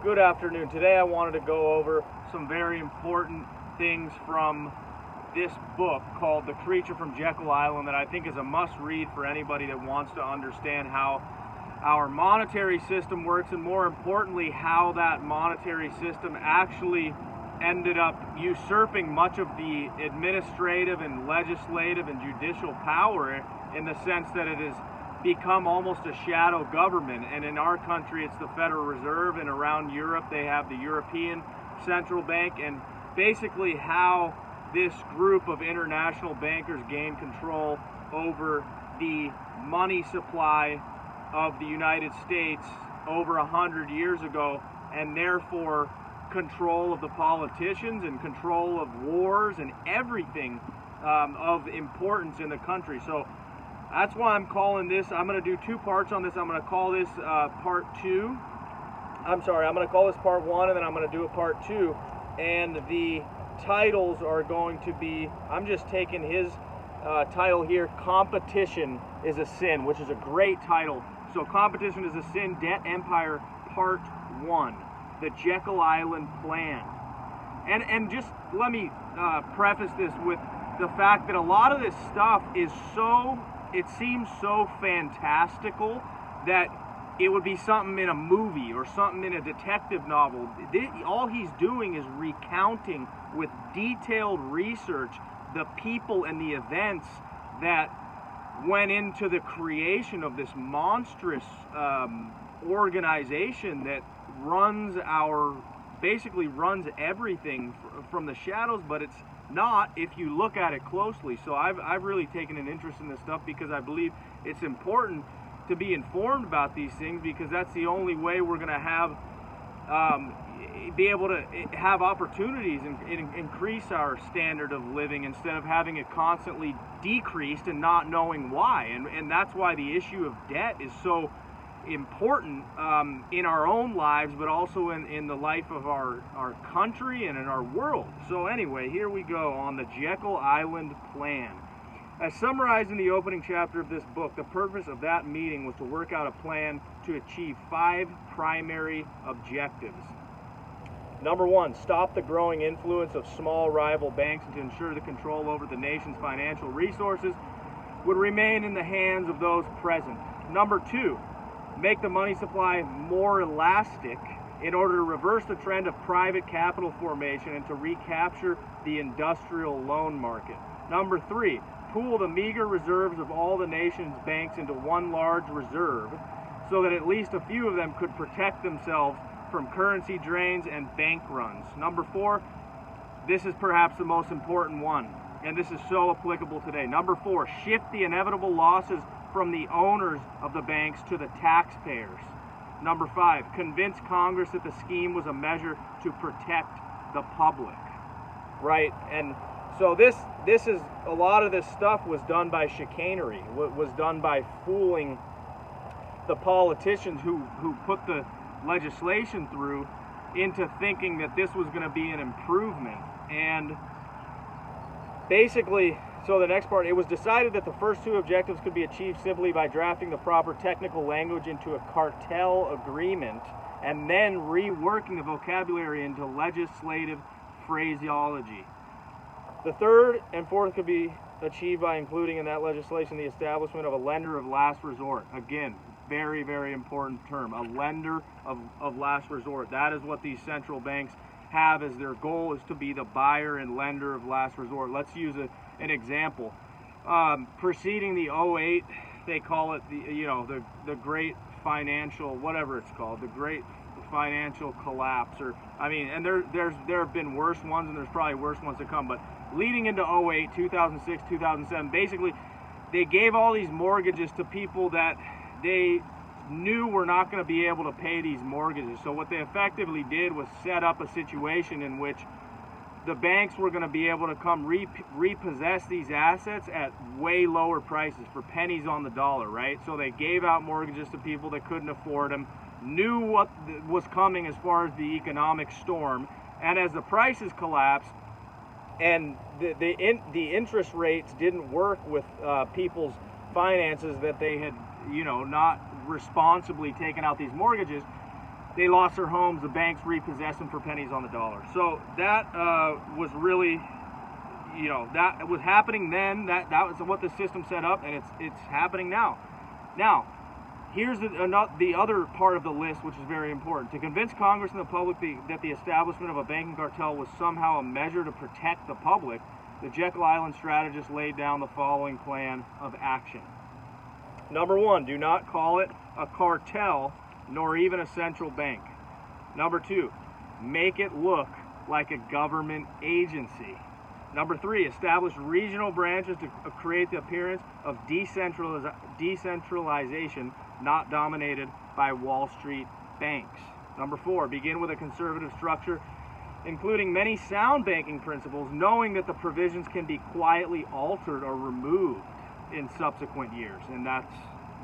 Good afternoon. Today I wanted to go over some very important things from this book called The Creature from Jekyll Island that I think is a must-read for anybody that wants to understand how our monetary system works, and more importantly, how that monetary system actually ended up usurping much of the administrative and legislative and judicial power, in the sense that it has become almost a shadow government. And in our country it's the Federal Reserve, and around Europe they have the European Central Bank, and basically how this group of international bankers gained control over the money supply of the United States over 100 years ago, and therefore control of the politicians and control of wars and everything of importance in the country. So that's why I'm calling this. I'm going to do two parts on this. I'm going to call this part two. I'm going to call this part one, and then I'm going to do a part two. And the titles are going to be, I'm just taking his title here, Competition is a Sin, which is a great title. So Competition is a Sin, Debt Empire, Part 1, the Jekyll Island Plan. And just let me preface this with the fact that a lot of this stuff is it seems so fantastical that it would be something in a movie or something in a detective novel. All he's doing is recounting with detailed research the people and the events that went into the creation of this monstrous organization that basically runs everything from the shadows, but it's not if you look at it closely. So I've really taken an interest in this stuff because I believe it's important to be informed about these things, because that's the only way we're going to be able to have opportunities and increase our standard of living, instead of having it constantly decreased and not knowing why. And that's why the issue of debt is so important in our own lives, but also in the life of our country and in our world. So anyway, here we go on the Jekyll Island Plan. As summarized in the opening chapter of this book, the purpose of that meeting was to work out a plan to achieve 5 primary objectives. Number 1, stop the growing influence of small rival banks, and to ensure the control over the nation's financial resources would remain in the hands of those present. Number 2, make the money supply more elastic in order to reverse the trend of private capital formation and to recapture the industrial loan market. Number 3, pool the meager reserves of all the nation's banks into one large reserve, so that at least a few of them could protect themselves from currency drains and bank runs. Number 4, this is perhaps the most important one, and this is so applicable today. Number 4, shift the inevitable losses from the owners of the banks to the taxpayers. Number 5, convince Congress that the scheme was a measure to protect the public. Right, and so this is, a lot of this stuff was done by chicanery, was done by fooling the politicians who put the legislation through into thinking that this was going to be an improvement. And basically, so the next part, it was decided that the first 2 objectives could be achieved simply by drafting the proper technical language into a cartel agreement and then reworking the vocabulary into legislative phraseology. The third and fourth could be achieved by including in that legislation the establishment of a lender of last resort. Again, very, very important term, a lender of last resort. That is what these central banks have as their goal, is to be the buyer and lender of last resort. Let's use an example. Preceding the 08, they call it the great financial, whatever it's called, the great financial collapse, or and there have been worse ones, and there's probably worse ones to come, but leading into 08, 2006, 2007, basically they gave all these mortgages to people that they knew were not going to be able to pay these mortgages. So what they effectively did was set up a situation in which the banks were going to be able to come repossess these assets at way lower prices, for pennies on the dollar, right? So they gave out mortgages to people that couldn't afford them, knew what was coming as far as the economic storm, and as the prices collapsed and the interest rates didn't work with people's finances, that they had not responsibly taken out these mortgages, they lost their homes, the banks repossessed them for pennies on the dollar. So that was really, you know, that was happening then. That was what the system set up, and it's happening now. Now, here's the other part of the list, which is very important. To convince Congress and the public that the establishment of a banking cartel was somehow a measure to protect the public, the Jekyll Island strategist laid down the following plan of action. Number one, do not call it a cartel nor even a central bank. Number two, make it look like a government agency. Number three, establish regional branches to create the appearance of decentralization, not dominated by Wall Street banks. Number four, begin with a conservative structure, including many sound banking principles, knowing that the provisions can be quietly altered or removed in subsequent years, and that's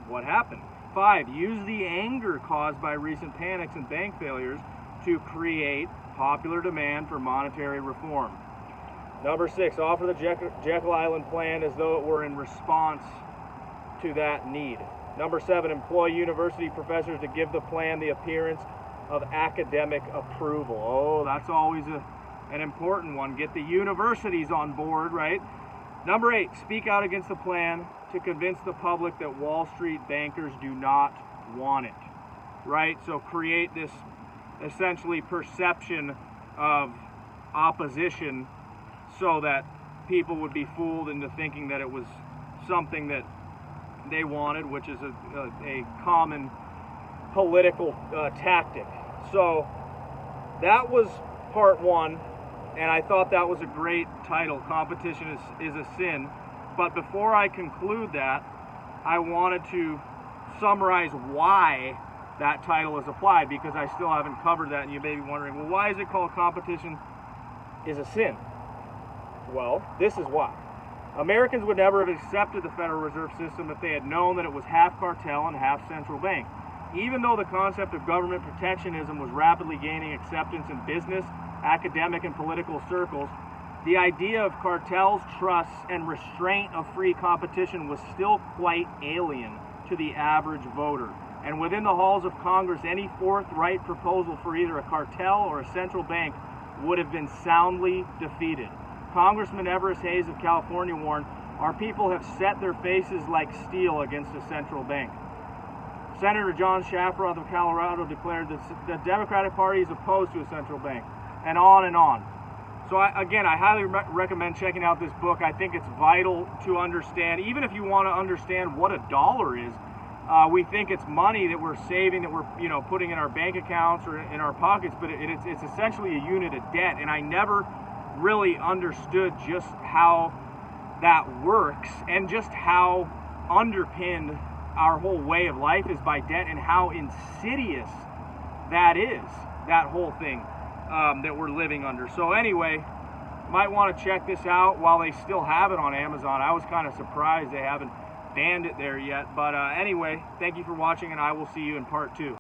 what happened. 5, use the anger caused by recent panics and bank failures to create popular demand for monetary reform. Number 6, offer the Jekyll Island plan as though it were in response to that need. Number 7, employ university professors to give the plan the appearance of academic approval. Oh, that's always an important one. Get the universities on board, right? Number 8, speak out against the plan to convince the public that Wall Street bankers do not want it, right? So create this essentially perception of opposition so that people would be fooled into thinking that it was something that they wanted, which is a common political tactic. So that was part one, and I thought that was a great title. Competition is a sin. But before I conclude that, I wanted to summarize why that title is applied, because I still haven't covered that, and you may be wondering, well, why is it called Competition is a Sin? Well, this is why. Americans would never have accepted the Federal Reserve System if they had known that it was half cartel and half central bank. Even though the concept of government protectionism was rapidly gaining acceptance in business, academic, and political circles, the idea of cartels, trusts, and restraint of free competition was still quite alien to the average voter. And within the halls of Congress, any forthright proposal for either a cartel or a central bank would have been soundly defeated. Congressman Everest Hayes of California warned, "Our people have set their faces like steel against a central bank." Senator John Shafroth of Colorado declared that the Democratic Party is opposed to a central bank, and on and on. So I highly recommend checking out this book. I think it's vital to understand, even if you want to understand what a dollar is. We think it's money that we're saving, that we're putting in our bank accounts or in our pockets, but it's essentially a unit of debt. And I never really understood just how that works and just how underpinned our whole way of life is by debt, and how insidious that is, that whole thing that we're living under. So anyway, might want to check this out while they still have it on Amazon. I was kind of surprised they haven't banned it there yet. But anyway, thank you for watching, and I will see you in part 2.